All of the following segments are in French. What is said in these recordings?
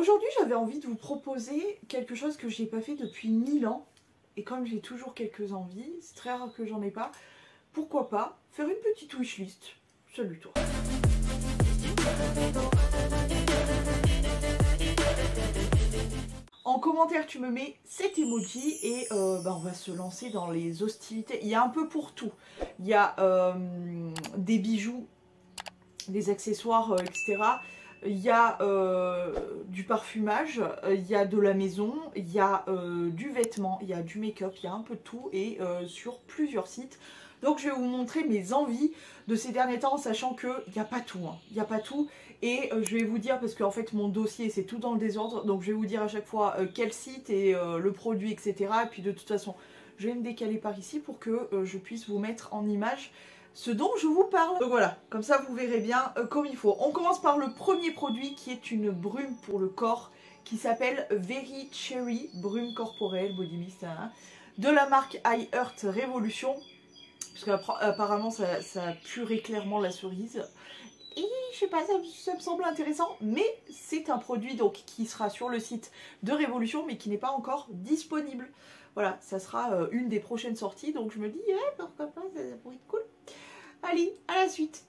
Aujourd'hui, j'avais envie de vous proposer quelque chose que j'ai pas fait depuis 1000 ans. Et comme j'ai toujours quelques envies, c'est très rare que j'en ai pas, pourquoi pas faire une petite wishlist. Salut toi. En commentaire, tu me mets cet emoji et on va se lancer dans les hostilités. Il y a un peu pour tout. Il y a des bijoux, des accessoires, etc. Il y a du parfumage, il y a de la maison, il y a du vêtement, il y a du make-up, il y a un peu de tout et sur plusieurs sites. Donc je vais vous montrer mes envies de ces derniers temps, sachant qu'il n'y a pas tout. Il n'y a pas tout. Et je vais vous dire, parce qu'en fait mon dossier c'est tout dans le désordre, donc je vais vous dire à chaque fois quel site et le produit, etc. Et puis de toute façon, je vais me décaler par ici pour que je puisse vous mettre en image ce dont je vous parle. Donc voilà, comme ça vous verrez bien comme il faut. On commence par le premier produit qui est une brume pour le corps qui s'appelle Very Cherry, brume corporelle, body mist, hein, de la marque I Heart Revolution. Parce qu'apparemment ça purait clairement la cerise. Et je sais pas, ça me semble intéressant, mais c'est un produit donc qui sera sur le site de Révolution, mais qui n'est pas encore disponible. Voilà, ça sera une des prochaines sorties, donc je me dis, pourquoi pas, ça pourrait être cool. Allez, à la suite.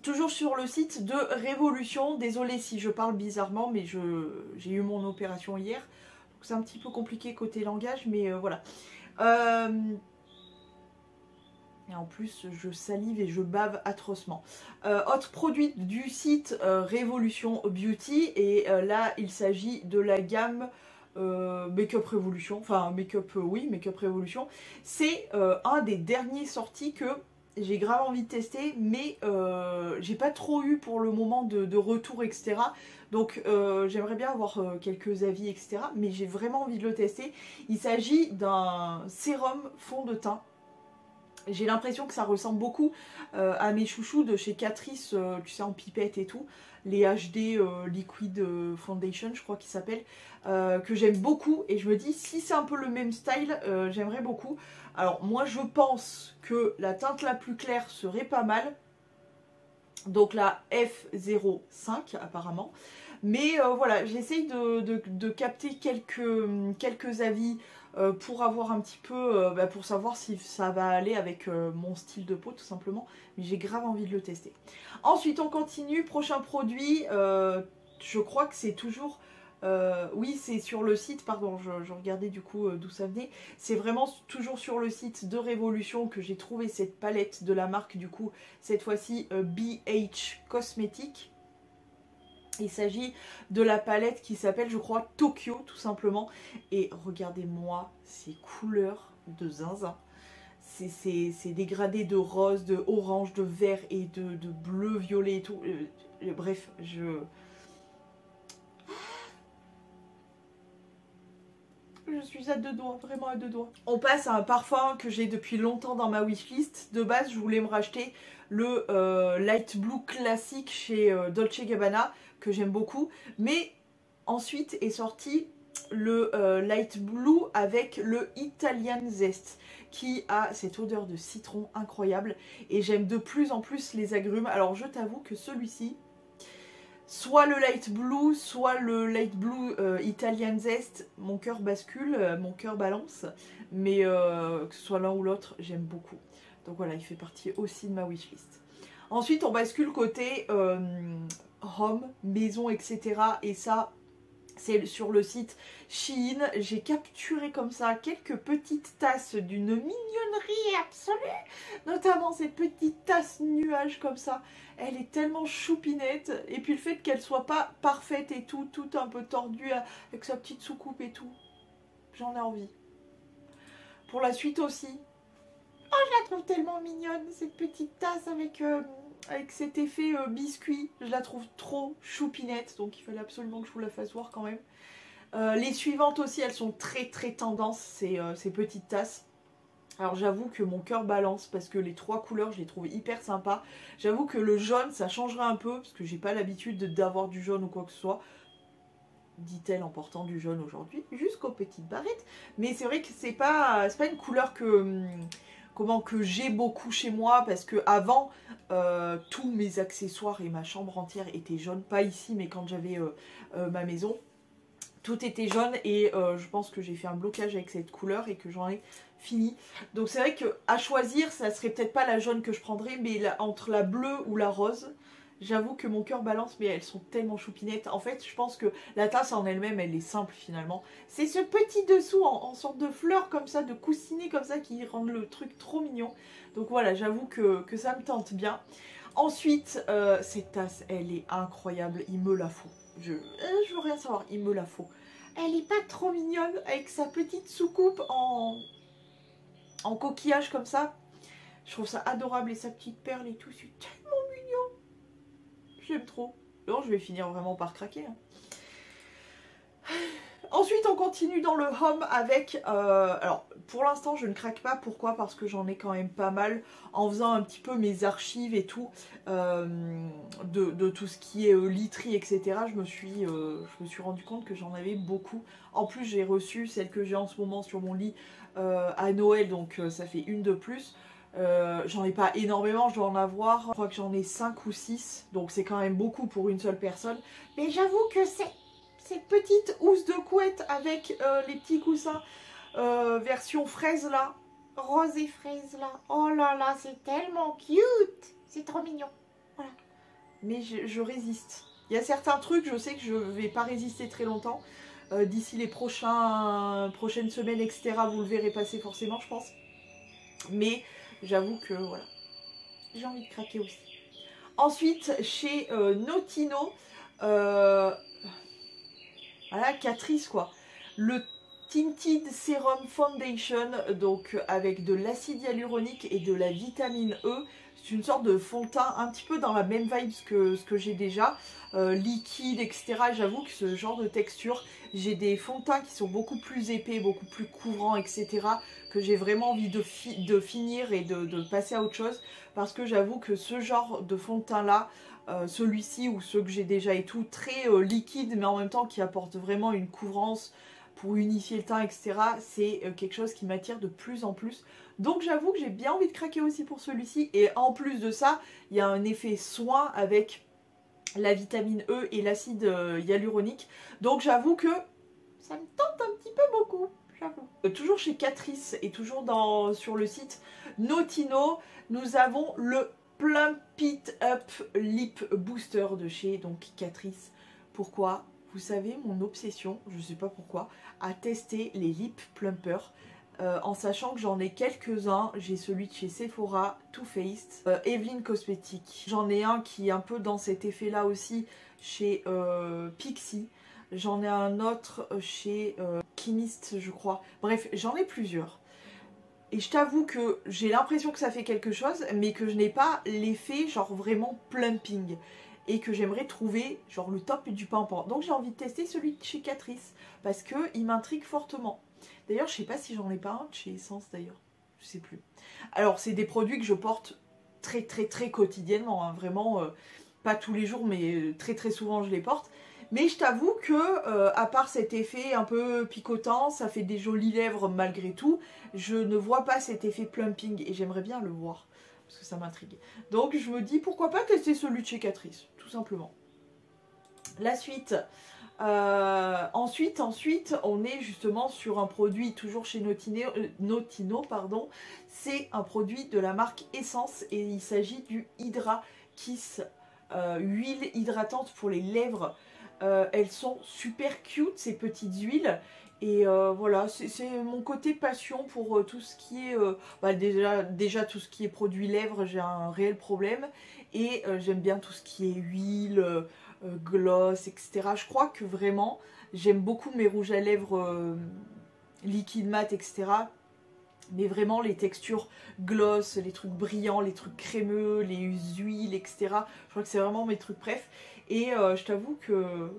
Toujours sur le site de Révolution, désolée si je parle bizarrement, mais j'ai eu mon opération hier, donc c'est un petit peu compliqué côté langage, mais voilà. Et en plus, je salive et je bave atrocement. Autre produit du site Révolution Beauty. Et là, il s'agit de la gamme Make-up Révolution. Enfin, Make-up, oui, Make-up Révolution. C'est un des derniers sortis que j'ai grave envie de tester. Mais j'ai pas trop eu pour le moment de retour, etc. Donc, j'aimerais bien avoir quelques avis, etc. Mais j'ai vraiment envie de le tester. Il s'agit d'un sérum fond de teint. J'ai l'impression que ça ressemble beaucoup à mes chouchous de chez Catrice, tu sais, en pipette et tout. Les HD Liquid Foundation, je crois qu'ils s'appellent, que j'aime beaucoup. Et je me dis, si c'est un peu le même style, j'aimerais beaucoup. Alors moi, je pense que la teinte la plus claire serait pas mal. Donc la F05 apparemment. Mais voilà, j'essaye de capter quelques avis pour avoir un petit peu, pour savoir si ça va aller avec mon style de peau tout simplement. Mais j'ai grave envie de le tester. Ensuite on continue, prochain produit, je crois que c'est toujours... oui, c'est sur le site, pardon, je regardais du coup d'où ça venait. C'est vraiment toujours sur le site de Révolution que j'ai trouvé cette palette de la marque, du coup, cette fois-ci BH Cosmetics. Il s'agit de la palette qui s'appelle, je crois, Tokyo, tout simplement. Et regardez-moi ces couleurs de zinzin. C'est dégradé de rose, de orange, de vert et de bleu, violet et tout. Bref, je suis à deux doigts, vraiment à deux doigts. On passe à un parfum que j'ai depuis longtemps dans ma wishlist. De base, je voulais me racheter le Light Blue classique chez Dolce & Gabbana, que j'aime beaucoup. Mais ensuite est sorti le Light Blue avec le Italian Zest, qui a cette odeur de citron incroyable. Et j'aime de plus en plus les agrumes. Alors je t'avoue que celui-ci... soit le light blue, soit le light blue Italian Zest, mon cœur bascule, mon cœur balance, mais que ce soit l'un ou l'autre, j'aime beaucoup. Donc voilà, il fait partie aussi de ma wishlist. Ensuite, on bascule côté home, maison, etc. Et ça, c'est sur le site Shein. J'ai capturé comme ça quelques petites tasses d'une mignonnerie absolue. Notamment cette petite tasse nuage comme ça. Elle est tellement choupinette. Et puis le fait qu'elle soit pas parfaite et tout un peu tordue avec sa petite soucoupe et tout. J'en ai envie. Pour la suite aussi. Oh, je la trouve tellement mignonne, cette petite tasse avec cet effet biscuit. Je la trouve trop choupinette, donc il fallait absolument que je vous la fasse voir quand même. Les suivantes aussi, elles sont très tendance, ces petites tasses. Alors j'avoue que mon cœur balance parce que les trois couleurs, je les trouve hyper sympas. J'avoue que le jaune, ça changerait un peu parce que j'ai pas l'habitude d'avoir du jaune ou quoi que ce soit. Dit-elle en portant du jaune aujourd'hui, jusqu'aux petites barrettes. Mais c'est vrai que c'est pas une couleur comment que j'ai beaucoup chez moi, parce que avant tous mes accessoires et ma chambre entière étaient jaunes, pas ici mais quand j'avais ma maison, tout était jaune et je pense que j'ai fait un blocage avec cette couleur et que j'en ai fini. Donc c'est vrai que à choisir, ça serait peut-être pas la jaune que je prendrais, mais entre la bleue ou la rose, j'avoue que mon cœur balance, mais elles sont tellement choupinettes. En fait, je pense que la tasse en elle-même, elle est simple finalement. C'est ce petit dessous en sorte de fleurs comme ça, de coussinet comme ça, qui rendent le truc trop mignon. Donc voilà, j'avoue que ça me tente bien. Ensuite, cette tasse, elle est incroyable, il me la faut. Je veux rien savoir, il me la faut. Elle est pas trop mignonne avec sa petite soucoupe en coquillage comme ça. Je trouve ça adorable et sa petite perle et tout, c'est tellement mignon. J'aime trop. Non, je vais finir vraiment par craquer. Hein. Ensuite, on continue dans le home avec... alors, pour l'instant, je ne craque pas. Pourquoi? Parce que j'en ai quand même pas mal. En faisant un petit peu mes archives et tout, de tout ce qui est literie, etc., je me suis rendu compte que j'en avais beaucoup. En plus, j'ai reçu celle que j'ai en ce moment sur mon lit à Noël, donc ça fait une de plus. J'en ai pas énormément, je dois en avoir, je crois que j'en ai 5 ou 6, donc c'est quand même beaucoup pour une seule personne. Mais j'avoue que cette petite housse de couette avec les petits coussins version fraise là, rose et fraise là, oh là là, c'est tellement cute, c'est trop mignon, voilà. Mais je résiste. Il y a certains trucs, je sais que je vais pas résister très longtemps, d'ici les prochaines semaines, etc., vous le verrez passer forcément, je pense. Mais j'avoue que voilà, j'ai envie de craquer aussi. Ensuite, chez Notino, voilà, Catrice quoi, le Tinted Serum Foundation, donc avec de l'acide hyaluronique et de la vitamine E. C'est une sorte de fond de teint un petit peu dans la même vibe que ce que j'ai déjà, liquide, etc. J'avoue que ce genre de texture, j'ai des fonds de teint qui sont beaucoup plus épais, beaucoup plus couvrants, etc. que j'ai vraiment envie de finir et de passer à autre chose. Parce que j'avoue que ce genre de fond de teint là, celui-ci ou ceux que j'ai déjà et tout, très liquide mais en même temps qui apporte vraiment une couvrance pour unifier le teint, etc. C'est quelque chose qui m'attire de plus en plus. Donc j'avoue que j'ai bien envie de craquer aussi pour celui-ci. Et en plus de ça, il y a un effet soin avec la vitamine E et l'acide hyaluronique. Donc j'avoue que ça me tente un petit peu beaucoup. Toujours chez Catrice et toujours sur le site Notino, nous avons le Plump It Up Lip Booster de chez Catrice. Pourquoi? Vous savez, mon obsession, je ne sais pas pourquoi, à tester les lip plumpers. En sachant que j'en ai quelques-uns. J'ai celui de chez Sephora, Too Faced, Evelyn Cosmetics. J'en ai un qui est un peu dans cet effet-là aussi chez Pixi. J'en ai un autre chez Chemist, je crois. Bref, j'en ai plusieurs. Et je t'avoue que j'ai l'impression que ça fait quelque chose, mais que je n'ai pas l'effet genre vraiment plumping. Et que j'aimerais trouver genre le top du pimpant. Donc j'ai envie de tester celui de chez Catrice, parce qu'il m'intrigue fortement. D'ailleurs, je sais pas si j'en ai pas un de chez Essence d'ailleurs. Je sais plus. Alors, c'est des produits que je porte très quotidiennement. Hein. Vraiment, pas tous les jours, mais très souvent je les porte. Mais je t'avoue que, à part cet effet un peu picotant, ça fait des jolies lèvres malgré tout. Je ne vois pas cet effet plumping et j'aimerais bien le voir. Parce que ça m'intrigue. Donc, je me dis pourquoi pas tester celui de chez Catrice, tout simplement. La suite... ensuite, on est justement sur un produit toujours chez Notino, pardon. C'est un produit de la marque Essence et il s'agit du Hydra Kiss, huile hydratante pour les lèvres. Elles sont super cute ces petites huiles et voilà, c'est mon côté passion pour tout ce qui est déjà tout ce qui est produit lèvres, j'ai un réel problème et j'aime bien tout ce qui est huile, gloss, etc. Je crois que vraiment j'aime beaucoup mes rouges à lèvres liquide mat, etc. Mais vraiment les textures gloss, les trucs brillants, les trucs crémeux, les huiles, etc. Je crois que c'est vraiment mes trucs préf. Et je t'avoue que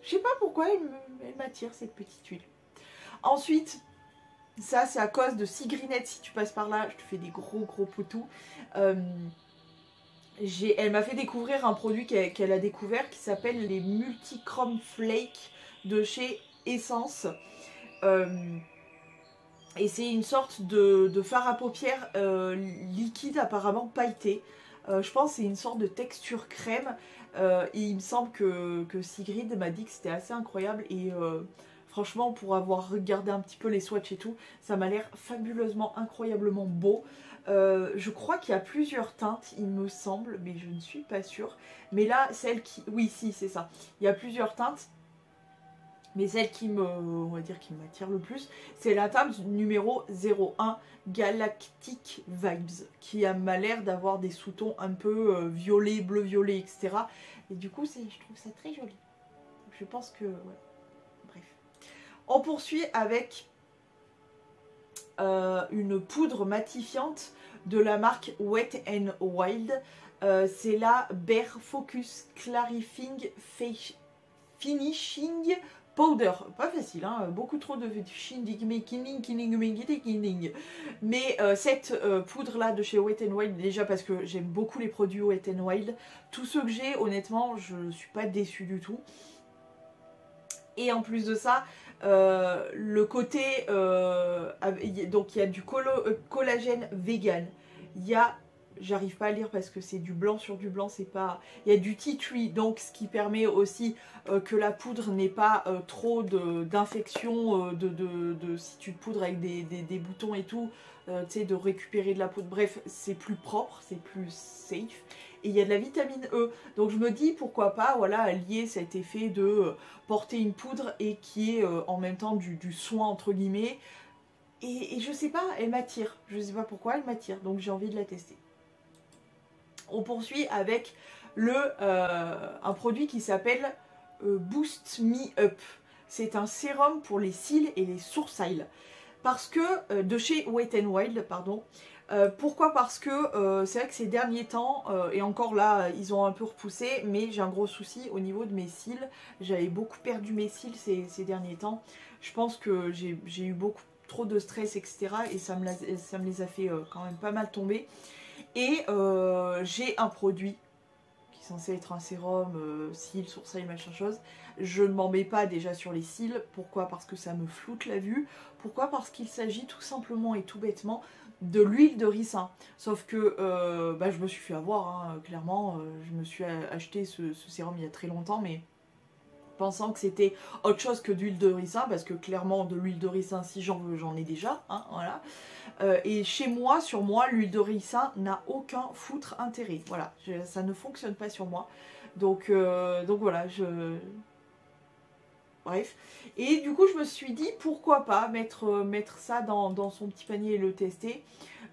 je sais pas pourquoi elle m'attire cette petite huile. Ensuite, ça c'est à cause de Sigrinette. Si tu passes par là, je te fais des gros poutous. Elle m'a fait découvrir un produit qu'elle a découvert qui s'appelle les Multichrome Flake de chez Essence. Et c'est une sorte de fard à paupières liquide apparemment pailleté. Je pense que c'est une sorte de texture crème. Et il me semble que Sigrid m'a dit que c'était assez incroyable. Et franchement, pour avoir regardé un petit peu les swatchs et tout, ça m'a l'air fabuleusement, incroyablement beau. Je crois qu'il y a plusieurs teintes, il me semble, mais je ne suis pas sûre. Mais là, celle qui... Oui, si, c'est ça. Il y a plusieurs teintes. Mais celle qui on va dire, qui m'attire le plus, c'est la teinte numéro 01, Galactic Vibes, qui m'a l'air d'avoir des sous-tons un peu violet, bleu-violet, etc. Et du coup, je trouve ça très joli. Je pense que... Ouais. Bref. On poursuit avec une poudre matifiante de la marque Wet n Wild. C'est la Bare Focus Clarifying Finishing Powder. Pas facile, hein, beaucoup trop de mais cette poudre là de chez Wet n Wild, déjà parce que j'aime beaucoup les produits Wet n Wild, tous ceux que j'ai, honnêtement, je ne suis pas déçue du tout. Et en plus de ça, le côté, donc il y a du collagène vegan, il y a, j'arrive pas à lire parce que c'est du blanc sur du blanc, c'est pas, il y a du tea tree, donc ce qui permet aussi que la poudre n'ait pas trop d'infection, si tu te poudres avec des boutons et tout, tu sais, de récupérer de la poudre, bref, c'est plus propre, c'est plus safe. Et il y a de la vitamine E, donc je me dis pourquoi pas, voilà, lier cet effet de porter une poudre et qui est en même temps du soin entre guillemets. Et je sais pas, elle m'attire, je sais pas pourquoi elle m'attire, donc j'ai envie de la tester. On poursuit avec un produit qui s'appelle Boost Me Up. C'est un sérum pour les cils et les sourcils. Parce que, de chez Wet n Wild, pardon. Pourquoi? Parce que c'est vrai que ces derniers temps, et encore là, ils ont un peu repoussé, mais j'ai un gros souci au niveau de mes cils. J'avais beaucoup perdu mes cils ces derniers temps. Je pense que j'ai eu beaucoup trop de stress, etc. Et ça me les a fait quand même pas mal tomber. Et j'ai un produit qui est censé être un sérum, cils, sourcils, machin chose. Je ne m'en mets pas déjà sur les cils. Pourquoi? Parce que ça me floute la vue. Pourquoi? Parce qu'il s'agit tout simplement et tout bêtement de l'huile de ricin. Sauf que je me suis fait avoir, hein, clairement. Je me suis acheté ce sérum il y a très longtemps, mais pensant que c'était autre chose que d'huile de ricin, parce que clairement de l'huile de ricin, si j'en veux, j'en ai déjà, hein, voilà. Et chez moi, sur moi, l'huile de ricin n'a aucun foutre intérêt, voilà, ça ne fonctionne pas sur moi, donc voilà, bref. Et du coup, je me suis dit, pourquoi pas mettre ça dans son petit panier et le tester.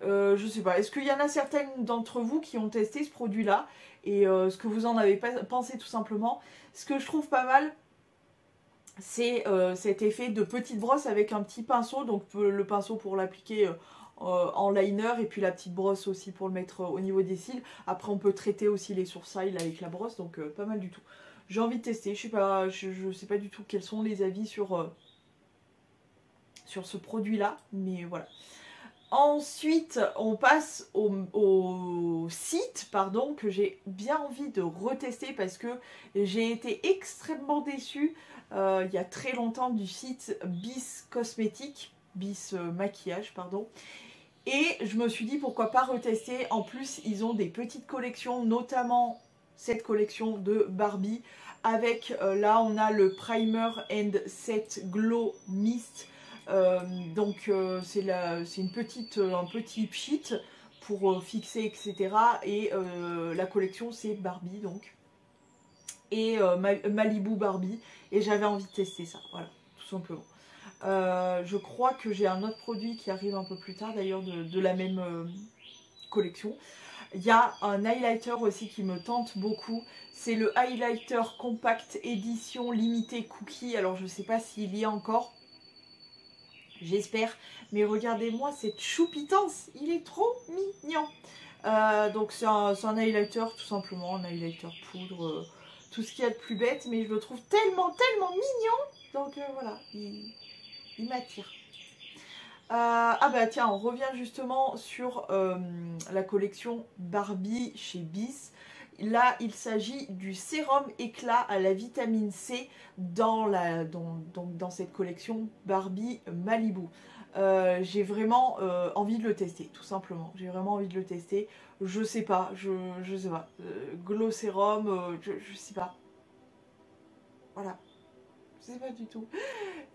Je sais pas, est-ce qu'il y en a certaines d'entre vous qui ont testé ce produit-là et ce que vous en avez pensé tout simplement. Ce que je trouve pas mal, c'est cet effet de petite brosse avec un petit pinceau, donc le pinceau pour l'appliquer en liner et puis la petite brosse aussi pour le mettre au niveau des cils. Après, on peut traiter aussi les sourcils avec la brosse, donc pas mal du tout. J'ai envie de tester, je sais pas du tout quels sont les avis sur ce produit-là, mais voilà. Ensuite, on passe au site, pardon, que j'ai bien envie de retester parce que j'ai été extrêmement déçue il y a très longtemps du site Bis Cosmétique, Bis Maquillage, pardon. Et je me suis dit pourquoi pas retester. En plus, ils ont des petites collections, notamment cette collection de Barbie. Avec, là, on a le Primer and Set Glow Mist. C'est un petit pchit pour fixer, etc. Et la collection, c'est Barbie, donc. Et Malibu Barbie. Et j'avais envie de tester ça, voilà, tout simplement. Je crois que j'ai un autre produit qui arrive un peu plus tard, d'ailleurs, de la même collection. Il y a un highlighter aussi qui me tente beaucoup. C'est le highlighter compact édition limitée cookie. Alors, je ne sais pas s'il y a encore. J'espère. Mais regardez-moi cette choupitance. Il est trop mignon. Donc, c'est un highlighter, tout simplement. Un highlighter poudre. Tout ce qu'il y a de plus bête. Mais je le trouve tellement, tellement mignon. Donc, voilà. Il m'attire. Ah bah tiens, on revient justement sur la collection Barbie chez Bis. Là, il s'agit du sérum éclat à la vitamine C dans cette collection Barbie Malibu. j'ai vraiment envie de le tester, tout simplement. J'ai vraiment envie de le tester. Je sais pas, je sais pas. Glow Sérum, je sais pas. Voilà, je sais pas du tout.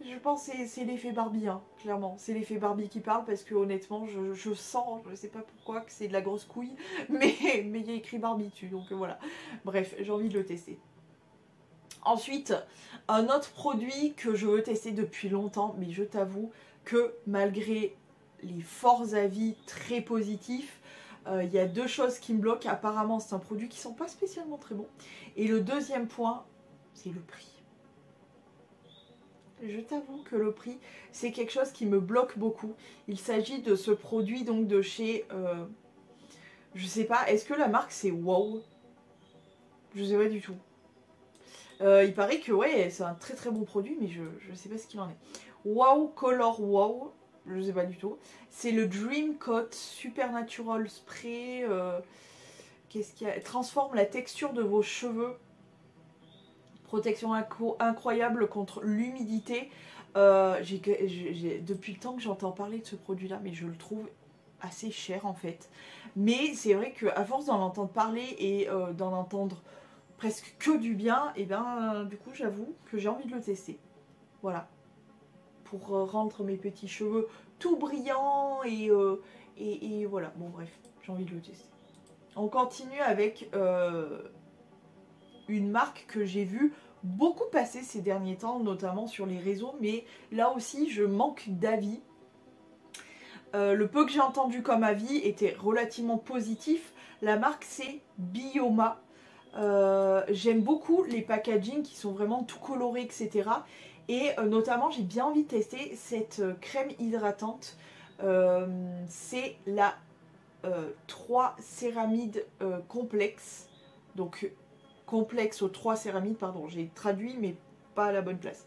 Je pense que c'est l'effet Barbie, hein, clairement. C'est l'effet Barbie qui parle parce que honnêtement, je sens, je sais pas pourquoi, que c'est de la grosse couille, mais il y a écrit Barbie dessus, donc voilà. Bref, j'ai envie de le tester. Ensuite, un autre produit que je veux tester depuis longtemps, mais je t'avoue que malgré les forts avis très positifs, il y a deux choses qui me bloquent. Apparemment, c'est un produit qui ne sont pas spécialement très bons. Et le deuxième point, c'est le prix. Je t'avoue que le prix, c'est quelque chose qui me bloque beaucoup. Il s'agit de ce produit donc de chez... je sais pas, est-ce que la marque c'est Wow? Je sais pas du tout. Il paraît que ouais, c'est un très très bon produit, mais je sais pas ce qu'il en est. Wow Color Wow, je sais pas du tout. C'est le Dream Coat Supernatural Spray. Qu'est-ce qu'il y a? Transforme la texture de vos cheveux. Protection incroyable contre l'humidité. Depuis le temps que j'entends parler de ce produit-là, mais je le trouve assez cher en fait. Mais c'est vrai qu'à force d'en entendre parler et d'en entendre presque que du bien, et bien du coup j'avoue que j'ai envie de le tester. Voilà. Pour rendre mes petits cheveux tout brillants et voilà. Bon bref, j'ai envie de le tester. On continue avec une marque que j'ai vue beaucoup passer ces derniers temps, notamment sur les réseaux, mais là aussi je manque d'avis. Le peu que j'ai entendu comme avis était relativement positif. La marque c'est Bioma. J'aime beaucoup les packaging qui sont vraiment tout colorés, etc. Et notamment, j'ai bien envie de tester cette crème hydratante. C'est la 3 céramides complexe. Donc, complexe aux 3 céramides, pardon, j'ai traduit, mais pas à la bonne place.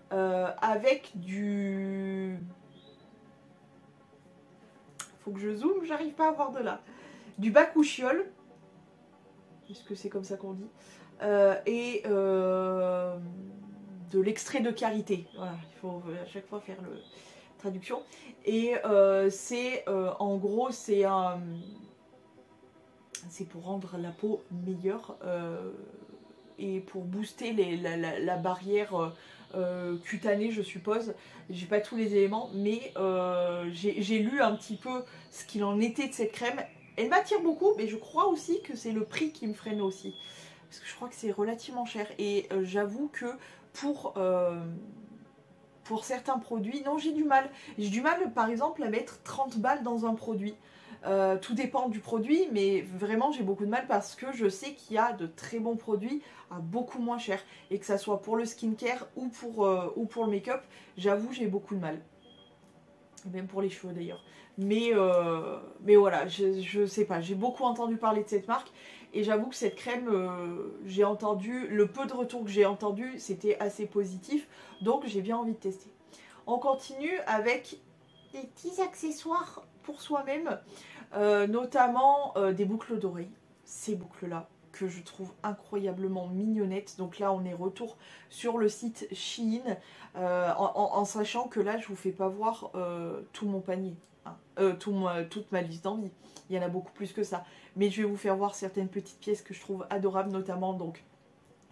Avec du... Faut que je zoome, j'arrive pas à voir de là. Du bakuchiol. Est-ce que c'est comme ça qu'on dit? Et de l'extrait de karité. Voilà, il faut à chaque fois faire la traduction. Et c'est en gros, c'est pour rendre la peau meilleure et pour booster la barrière cutanée, je suppose. J'ai pas tous les éléments, mais j'ai lu un petit peu ce qu'il en était de cette crème. Elle m'attire beaucoup, mais je crois aussi que c'est le prix qui me freine aussi. Parce que je crois que c'est relativement cher. Et j'avoue que pour certains produits, non, j'ai du mal. J'ai du mal, par exemple, à mettre 30 balles dans un produit. Tout dépend du produit, mais vraiment, j'ai beaucoup de mal parce que je sais qu'il y a de très bons produits à beaucoup moins cher. Et que ça soit pour le skincare ou pour le make-up, j'avoue, j'ai beaucoup de mal. Et même pour les cheveux d'ailleurs. Mais voilà, je sais pas, j'ai beaucoup entendu parler de cette marque et j'avoue que cette crème, j'ai entendu, le peu de retours que j'ai entendu, c'était assez positif, donc j'ai bien envie de tester. On continue avec des petits accessoires pour soi-même, notamment des boucles d'oreilles, ces boucles-là que je trouve incroyablement mignonnettes. Donc là on est retour sur le site Shein, en sachant que là je vous fais pas voir tout mon panier, hein, toute ma liste d'envie, il y en a beaucoup plus que ça, mais je vais vous faire voir certaines petites pièces que je trouve adorables, notamment donc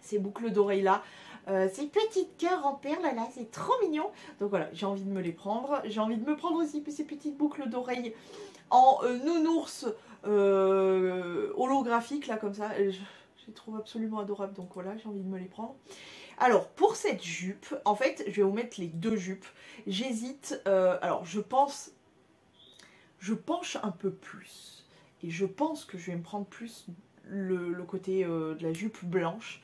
ces boucles d'oreilles là, ces petites cœurs en perles là, c'est trop mignon. Donc voilà, j'ai envie de me les prendre, j'ai envie de me prendre aussi ces petites boucles d'oreilles en nounours holographique là comme ça, je les trouve absolument adorables, donc voilà, j'ai envie de me les prendre. Alors pour cette jupe, en fait je vais vous mettre les deux jupes, j'hésite, alors je penche un peu plus et je pense que je vais me prendre plus le côté de la jupe blanche,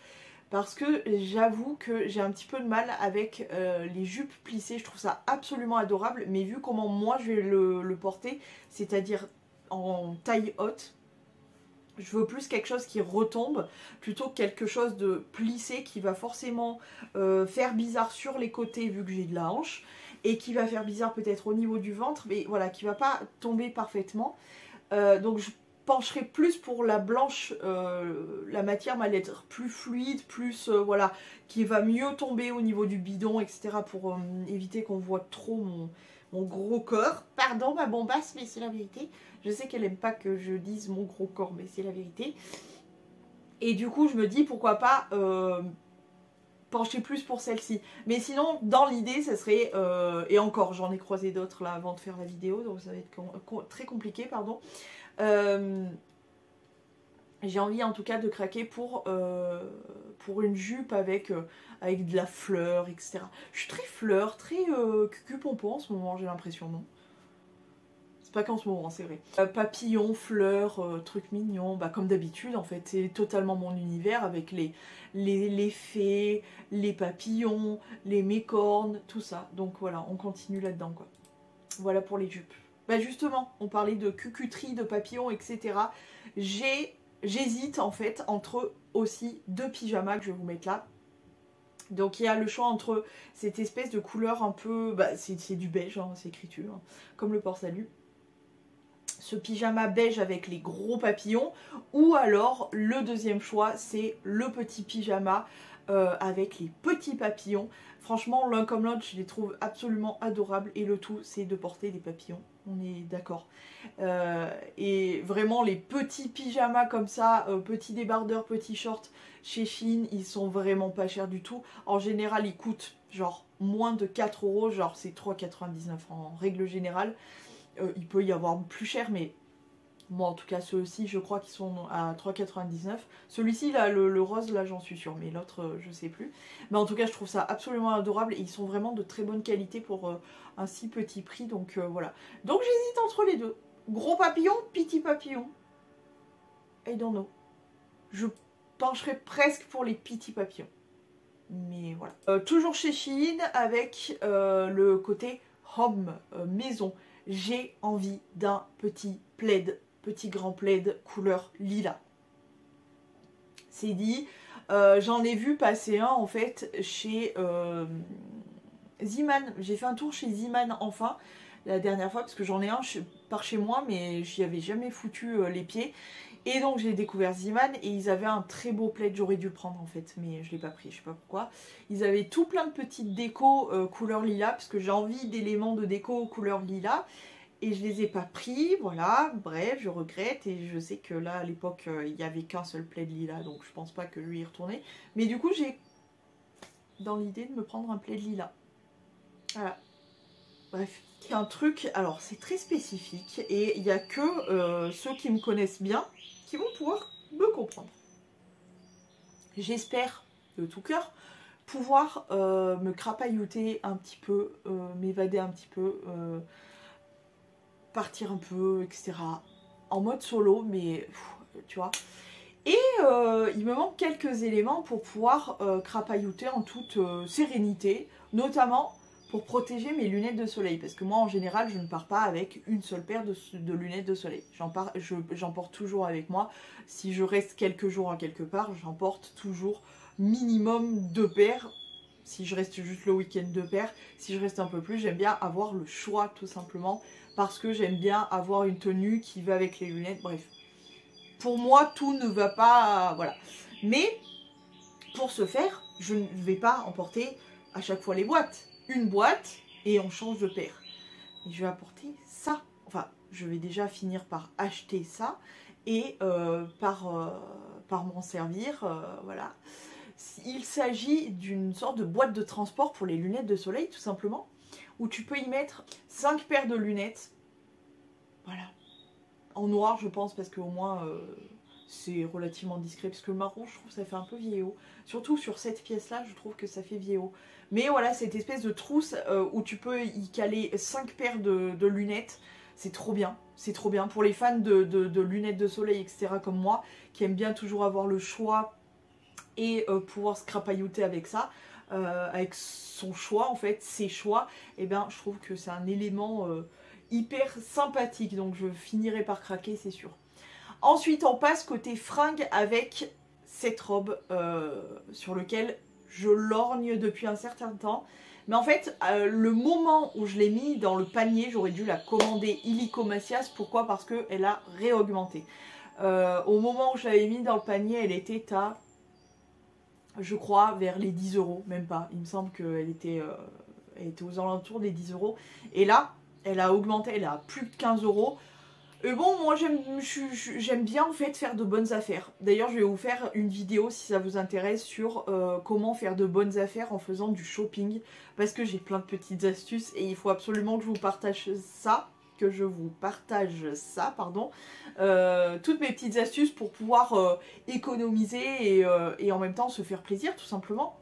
parce que j'avoue que j'ai un petit peu de mal avec les jupes plissées. Je trouve ça absolument adorable, mais vu comment moi je vais le porter, c'est-à-dire en taille haute, je veux plus quelque chose qui retombe plutôt que quelque chose de plissé qui va forcément faire bizarre sur les côtés vu que j'ai de la hanche, et qui va faire bizarre peut-être au niveau du ventre, mais voilà, qui va pas tomber parfaitement. Donc je pencherai plus pour la blanche, la matière va être plus fluide, plus voilà, qui va mieux tomber au niveau du bidon, etc. pour éviter qu'on voit trop mon gros corps. Pardon ma bombasse, mais c'est la vérité. Je sais qu'elle aime pas que je dise mon gros corps, mais c'est la vérité. Et du coup, je me dis pourquoi pas pencher plus pour celle-ci. Mais sinon, dans l'idée, ça serait... et encore, j'en ai croisé d'autres là avant de faire la vidéo, donc ça va être très compliqué, pardon. J'ai envie en tout cas de craquer pour une jupe avec de la fleur, etc. Je suis très fleur, très cucu-pompon en ce moment, j'ai l'impression, non? C'est pas qu'en ce moment, c'est vrai. Papillon, fleurs, trucs mignons, bah, comme d'habitude en fait, c'est totalement mon univers avec les fées, les papillons, les mécornes, tout ça. Donc voilà, on continue là-dedans quoi. Voilà pour les jupes. Bah justement, on parlait de cucuterie, de papillons, etc. J'hésite en fait entre aussi deux pyjamas que je vais vous mettre là. Donc il y a le choix entre cette espèce de couleur un peu... Bah, c'est du beige, hein, c'est écriture, hein, comme le port-salut. Ce pyjama beige avec les gros papillons. Ou alors le deuxième choix, c'est le petit pyjama avec les petits papillons. Franchement, l'un comme l'autre, je les trouve absolument adorables. Et le tout, c'est de porter des papillons. On est d'accord. Et vraiment, les petits pyjamas comme ça, petits débardeurs, petits shorts, chez Shein, ils sont vraiment pas chers du tout. En général, ils coûtent genre moins de 4 €. Genre, c'est 3,99 € en règle générale. Il peut y avoir plus cher, mais... Moi, en tout cas, ceux-ci, je crois qu'ils sont à 3,99 €. Celui-ci, là, le rose, là, j'en suis sûre. Mais l'autre, je sais plus. Mais en tout cas, je trouve ça absolument adorable. Et ils sont vraiment de très bonne qualité pour un si petit prix. Donc, voilà. Donc, j'hésite entre les deux. Gros papillon, petit papillon. I don't know. Je pencherai presque pour les petits papillons. Mais voilà. Toujours chez Shein, avec le côté home, maison. J'ai envie d'un petit plaid. Petit grand plaid couleur lilas. C'est dit. J'en ai vu passer un en fait chez Zeeman. J'ai fait un tour chez Zeeman enfin la dernière fois parce que j'en ai un par chez moi mais j'y avais jamais foutu les pieds. Et donc j'ai découvert Zeeman et ils avaient un très beau plaid, j'aurais dû le prendre en fait, mais je l'ai pas pris, je sais pas pourquoi. Ils avaient tout plein de petites décos couleur lilas parce que j'ai envie d'éléments de déco couleur lilas. Et je les ai pas pris, voilà, bref, je regrette. Et je sais que là, à l'époque, il n'y avait qu'un seul plaid lilas, donc je pense pas que je vais y retourner. Mais du coup, j'ai dans l'idée de me prendre un plaid lilas. Voilà. Bref. Il y a un truc, alors c'est très spécifique, et il n'y a que ceux qui me connaissent bien qui vont pouvoir me comprendre. J'espère, de tout cœur, pouvoir me crapaillouter un petit peu, m'évader un petit peu... partir un peu, etc. En mode solo, mais tu vois. Et il me manque quelques éléments pour pouvoir crapaillouter en toute sérénité, notamment pour protéger mes lunettes de soleil. Parce que moi, en général, je ne pars pas avec une seule paire de lunettes de soleil. J'en porte toujours avec moi. Si je reste quelques jours à quelque part, j'en porte toujours minimum 2 paires. Si je reste juste le week-end 2 paires. Si je reste un peu plus, j'aime bien avoir le choix tout simplement. Parce que j'aime bien avoir une tenue qui va avec les lunettes, bref. Pour moi, tout ne va pas... Voilà. Mais, pour ce faire, je ne vais pas emporter à chaque fois les boîtes. Une boîte, et on change de paire. Et je vais apporter ça. Enfin, je vais déjà finir par acheter ça, et par m'en servir, voilà. Il s'agit d'une sorte de boîte de transport pour les lunettes de soleil, tout simplement. Où tu peux y mettre 5 paires de lunettes. Voilà. En noir, je pense, parce qu'au moins, c'est relativement discret. Parce que le marron, je trouve que ça fait un peu vieillot. Surtout sur cette pièce-là, je trouve que ça fait vieillot. Mais voilà, cette espèce de trousse où tu peux y caler 5 paires de lunettes. C'est trop bien. C'est trop bien. Pour les fans de lunettes de soleil, etc. comme moi, qui aiment bien toujours avoir le choix et pouvoir se crapaillouter avec ça. Avec son choix en fait, ses choix, et bien je trouve que c'est un élément hyper sympathique, donc je finirai par craquer, c'est sûr. Ensuite on passe côté fringues avec cette robe sur laquelle je lorgne depuis un certain temps, mais en fait le moment où je l'ai mis dans le panier, j'aurais dû la commander illico Macias. Pourquoi? Parce qu'elle a réaugmenté. Au moment où je l'avais mis dans le panier, elle était à... je crois vers les 10 €, même pas. Il me semble qu'elle était aux alentours des 10 €. Et là, Elle a augmenté, elle a plus de 15 €. Et bon, moi j'aime bien en fait faire de bonnes affaires. D'ailleurs, je vais vous faire une vidéo si ça vous intéresse sur comment faire de bonnes affaires en faisant du shopping. Parce que j'ai plein de petites astuces et il faut absolument que je vous partage ça. Pardon. Toutes mes petites astuces pour pouvoir économiser et en même temps se faire plaisir tout simplement.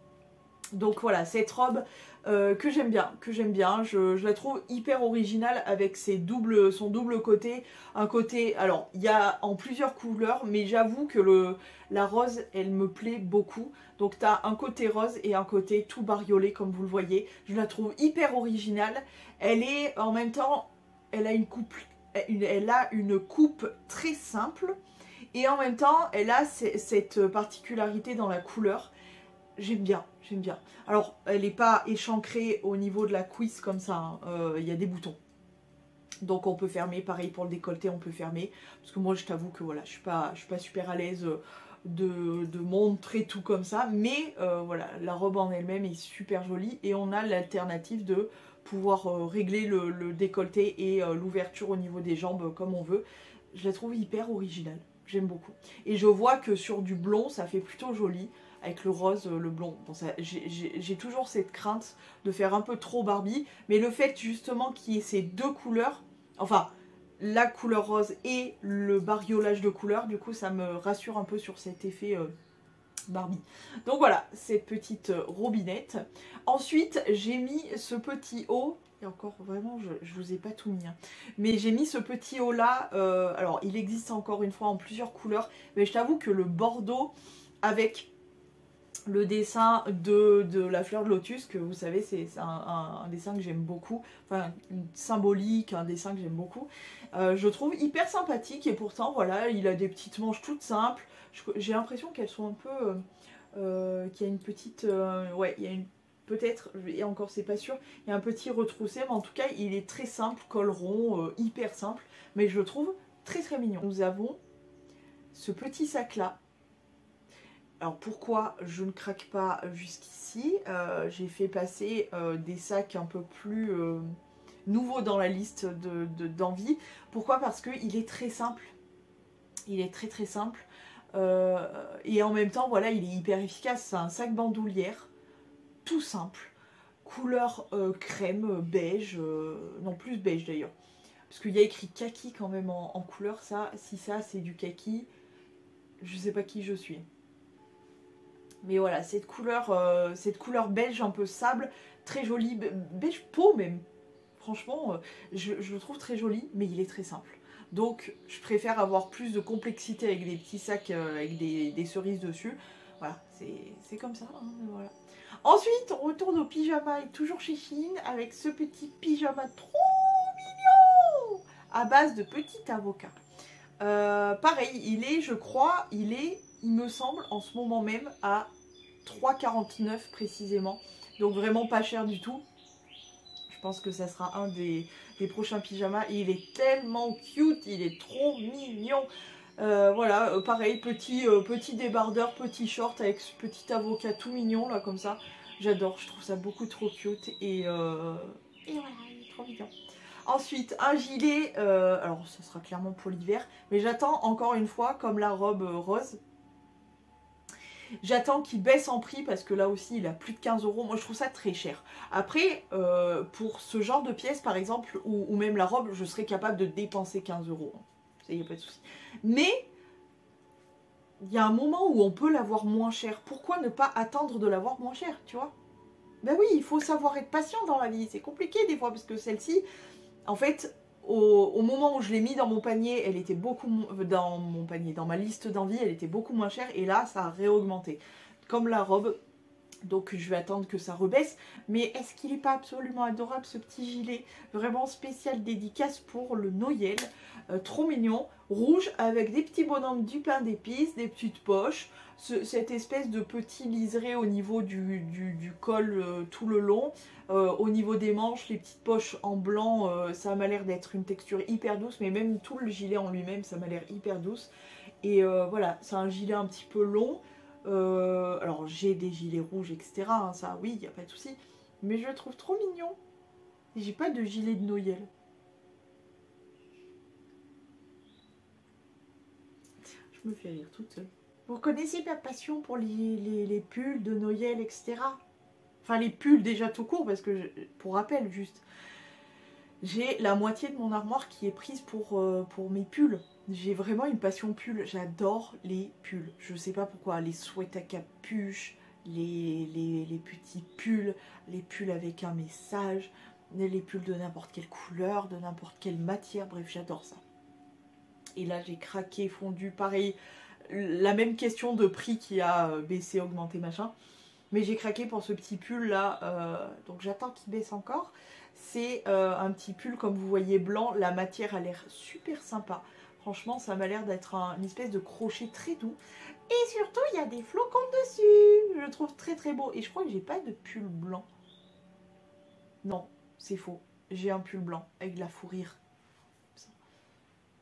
Donc voilà, cette robe que j'aime bien, je la trouve hyper originale avec son double côté, un côté, alors il y a en plusieurs couleurs, mais j'avoue que la rose, elle me plaît beaucoup, donc tu as un côté rose et un côté tout bariolé comme vous le voyez, je la trouve hyper originale, elle est en même temps, elle a une coupe très simple, et en même temps, elle a cette particularité dans la couleur. J'aime bien. Alors, elle n'est pas échancrée au niveau de la cuisse comme ça. Il y a des boutons. Donc on peut fermer. Pareil pour le décolleté, on peut fermer. Parce que moi, je t'avoue que voilà, je suis pas super à l'aise de montrer tout comme ça. Mais voilà, la robe en elle-même est super jolie. Et on a l'alternative de pouvoir régler le décolleté et l'ouverture au niveau des jambes comme on veut. Je la trouve hyper originale. J'aime beaucoup. Et je vois que sur du blond, ça fait plutôt joli. Avec le rose, le blond. Bon, j'ai toujours cette crainte de faire un peu trop Barbie. Mais le fait justement qu'il y ait ces deux couleurs, enfin, la couleur rose et le bariolage de couleurs, du coup, ça me rassure un peu sur cet effet Barbie. Donc voilà, cette petite robinette. Ensuite, j'ai mis ce petit haut. Et encore, vraiment, je vous ai pas tout mis. Hein. Mais j'ai mis ce petit haut là. Alors, il existe encore une fois en plusieurs couleurs. Mais je t'avoue que le bordeaux avec le dessin de la fleur de lotus, que vous savez, c'est un dessin que j'aime beaucoup. Enfin, une symbolique, un dessin que j'aime beaucoup. Je trouve hyper sympathique. Et pourtant, voilà, il a des petites manches toutes simples. J'ai l'impression qu'elles sont un peu... qu'il y a une petite... ouais, il y a une... Peut-être, et encore c'est pas sûr, il y a un petit retroussé, mais en tout cas il est très simple, col rond, hyper simple, mais je le trouve très très mignon. Nous avons ce petit sac là. Alors pourquoi je ne craque pas jusqu'ici, j'ai fait passer des sacs un peu plus nouveaux dans la liste d'envie. Pourquoi? Parce qu'il est très simple, il est très très simple. Et en même temps, voilà, il est hyper efficace. C'est un sac bandoulière, tout simple, couleur crème, beige, non plus beige d'ailleurs, parce qu'il y a écrit kaki quand même en couleur. Ça, si ça c'est du kaki, je sais pas qui je suis. Mais voilà, cette couleur beige un peu sable, très jolie, beige peau même. Franchement, je le trouve très joli, mais il est très simple. Donc, je préfère avoir plus de complexité avec des petits sacs avec des cerises dessus. Voilà, c'est comme ça. Hein, voilà. Ensuite, on retourne au pyjama et toujours chez Shein avec ce petit pyjama trop mignon à base de petit avocat. Pareil, je crois, il me semble, en ce moment même à 3,49 précisément. Donc vraiment pas cher du tout. Je pense que ça sera un des prochains pyjamas. Et il est tellement cute, il est trop mignon. Voilà, pareil, petit débardeur, petit short avec ce petit avocat tout mignon là comme ça. J'adore, je trouve ça beaucoup trop cute. Et voilà, il est trop mignon. Ensuite, un gilet, alors ça sera clairement pour l'hiver, mais j'attends encore une fois, comme la robe rose, j'attends qu'il baisse en prix parce que là aussi il a plus de 15 €. Moi je trouve ça très cher. Après, pour ce genre de pièces par exemple, ou même la robe, je serais capable de dépenser 15 €. Ça y a pas de souci. Mais il y a un moment où on peut l'avoir moins cher. Pourquoi ne pas attendre de l'avoir moins cher, tu vois? Ben oui, il faut savoir être patient dans la vie. C'est compliqué des fois parce que celle-ci, en fait, au moment où je l'ai mis dans mon panier, elle était beaucoup dans ma liste d'envie, elle était beaucoup moins chère et là, ça a réaugmenté. Comme la robe, donc je vais attendre que ça rebaisse. Mais est-ce qu'il n'est pas absolument adorable ce petit gilet? Vraiment spécial dédicace pour le Noël. Trop mignon, rouge avec des petits bonhommes du pain d'épices, des petites poches. Cette espèce de petit liseré au niveau du col tout le long. Au niveau des manches, les petites poches en blanc, ça m'a l'air d'être une texture hyper douce. Mais même tout le gilet en lui-même, ça m'a l'air hyper douce. Et voilà, c'est un gilet un petit peu long. Alors j'ai des gilets rouges, etc. Hein, ça, oui, il n'y a pas de souci. Mais je le trouve trop mignon. J'ai pas de gilet de Noël. Je me fais rire toute seule. Vous connaissez ma passion pour les pulls de Noël, etc. Enfin, les pulls déjà tout court, parce que, pour rappel, juste, j'ai la moitié de mon armoire qui est prise pour mes pulls. J'ai vraiment une passion pull. J'adore les pulls. Je sais pas pourquoi. Les sweats à capuche, les petits pulls, les pulls avec un message, les pulls de n'importe quelle couleur, de n'importe quelle matière. Bref, j'adore ça. Et là, j'ai craqué, fondu. Pareil, la même question de prix qui a baissé, augmenté, machin. Mais j'ai craqué pour ce petit pull là. Donc j'attends qu'il baisse encore. C'est un petit pull, comme vous voyez, blanc. La matière a l'air super sympa. Franchement, ça m'a l'air d'être une espèce de crochet très doux. Et surtout, il y a des flocons dessus. Je le trouve très très beau. Et je crois que j'ai pas de pull blanc. Non, c'est faux. J'ai un pull blanc avec de la fourrure.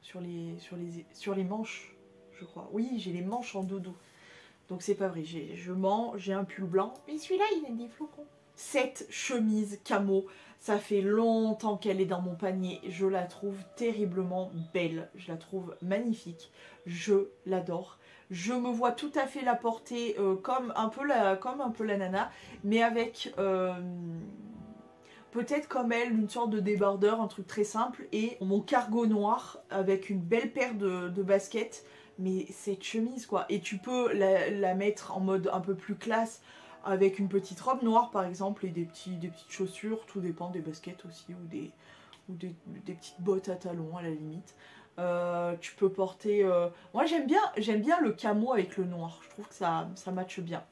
Sur les manches, je crois. Oui, j'ai les manches en doudou. Donc c'est pas vrai. J'ai un pull blanc. Mais celui-là, il a des flocons. Cette chemise camo, ça fait longtemps qu'elle est dans mon panier. Je la trouve terriblement belle. Je la trouve magnifique. Je l'adore. Je me vois tout à fait la porter comme un peu la nana, mais avec peut-être comme elle, une sorte de débardeur, un truc très simple, et mon cargo noir avec une belle paire de baskets. Mais cette chemise quoi. Et tu peux la mettre en mode un peu plus classe, avec une petite robe noire par exemple et des petites chaussures, tout dépend des baskets aussi, ou des petites bottes à talons à la limite. Tu peux porter... Moi j'aime bien le camo avec le noir, je trouve que ça matche bien.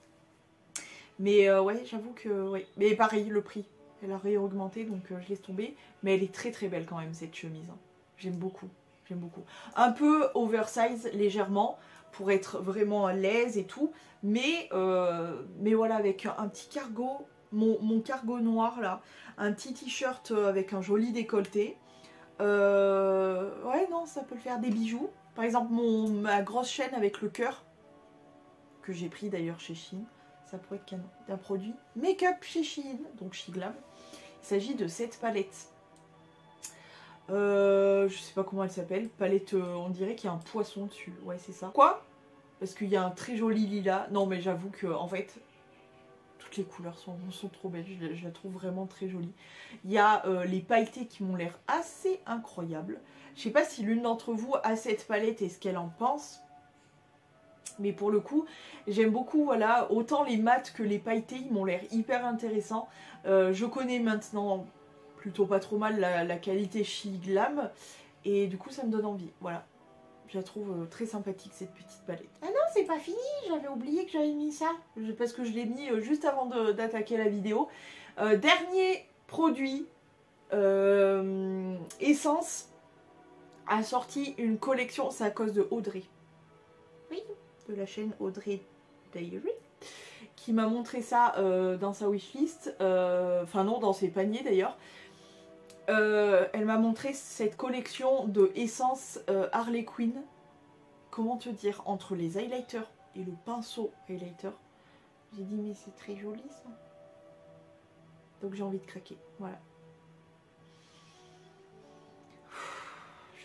Mais ouais, j'avoue que... Ouais. Mais pareil, le prix, elle a réaugmenté, donc je laisse tomber. Mais elle est très très belle quand même cette chemise, hein. J'aime beaucoup, j'aime beaucoup. Un peu oversize légèrement, pour être vraiment à l'aise et tout, mais voilà, avec un petit cargo, mon cargo noir là, un petit t-shirt avec un joli décolleté, ouais non, ça peut le faire. Des bijoux, par exemple ma grosse chaîne avec le cœur, que j'ai pris d'ailleurs chez Shein, ça pourrait être canon, d'un produit make-up chez Shein, donc Shiglam. Il s'agit de cette palette. Je sais pas comment elle s'appelle, palette, on dirait qu'il y a un poisson dessus, ouais c'est ça. Quoi? Parce qu'il y a un très joli lilas. Non mais j'avoue que en fait, toutes les couleurs sont trop belles, je la trouve vraiment très jolie. Il y a les pailletés qui m'ont l'air assez incroyables. Je sais pas si l'une d'entre vous a cette palette et ce qu'elle en pense. Mais pour le coup, j'aime beaucoup, voilà, autant les mats que les pailletés, ils m'ont l'air hyper intéressants. Je connais maintenant plutôt pas trop mal la qualité Shiglam, et du coup ça me donne envie, voilà. Je la trouve très sympathique cette petite palette. Ah non, c'est pas fini, j'avais oublié que j'avais mis ça, parce que je l'ai mis juste avant d'attaquer la vidéo. Dernier produit, Essence a sorti une collection, c'est à cause de Audrey. Oui, de la chaîne Audrey Diary, qui m'a montré ça dans sa wishlist, enfin non, dans ses paniers d'ailleurs. Elle m'a montré cette collection de Essence Harley Quinn. Comment te dire, entre les highlighters et le pinceau highlighter, j'ai dit mais c'est très joli ça. Donc j'ai envie de craquer, voilà.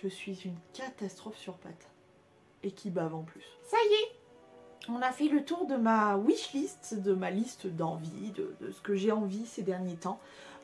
Je suis une catastrophe sur pattes. Et qui bave en plus. Ça y est, on a fait le tour de ma wishlist, de ma liste d'envie, de ce que j'ai envie ces derniers temps.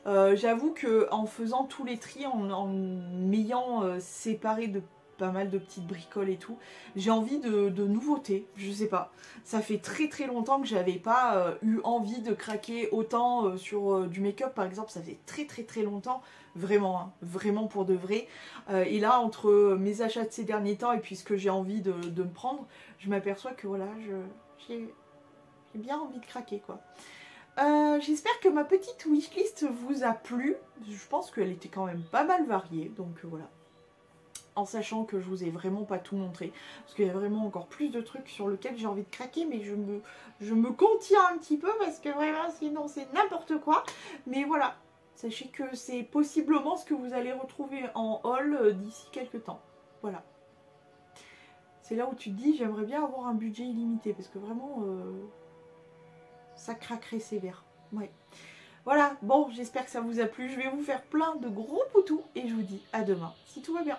J'avoue qu'en faisant tous les tris, en m'ayant séparé de pas mal de petites bricoles et tout, j'ai envie de nouveautés, je sais pas. Ça fait très très longtemps que j'avais pas eu envie de craquer autant sur du make-up par exemple, ça fait très très très longtemps, vraiment, hein, vraiment pour de vrai. Et là, entre mes achats de ces derniers temps et puis ce que j'ai envie de me prendre, je m'aperçois que voilà, j'ai bien envie de craquer quoi. J'espère que ma petite wishlist vous a plu. Je pense qu'elle était quand même pas mal variée, donc voilà. En sachant que je vous ai vraiment pas tout montré, parce qu'il y a vraiment encore plus de trucs sur lesquels j'ai envie de craquer, mais je me contiens un petit peu, parce que vraiment sinon c'est n'importe quoi. Mais voilà, sachez que c'est possiblement ce que vous allez retrouver en haul d'ici quelques temps. Voilà. C'est là où tu te dis, j'aimerais bien avoir un budget illimité, parce que vraiment... ça craquerait sévère. Ouais. Voilà, bon, j'espère que ça vous a plu. Je vais vous faire plein de gros poutous et je vous dis à demain, si tout va bien.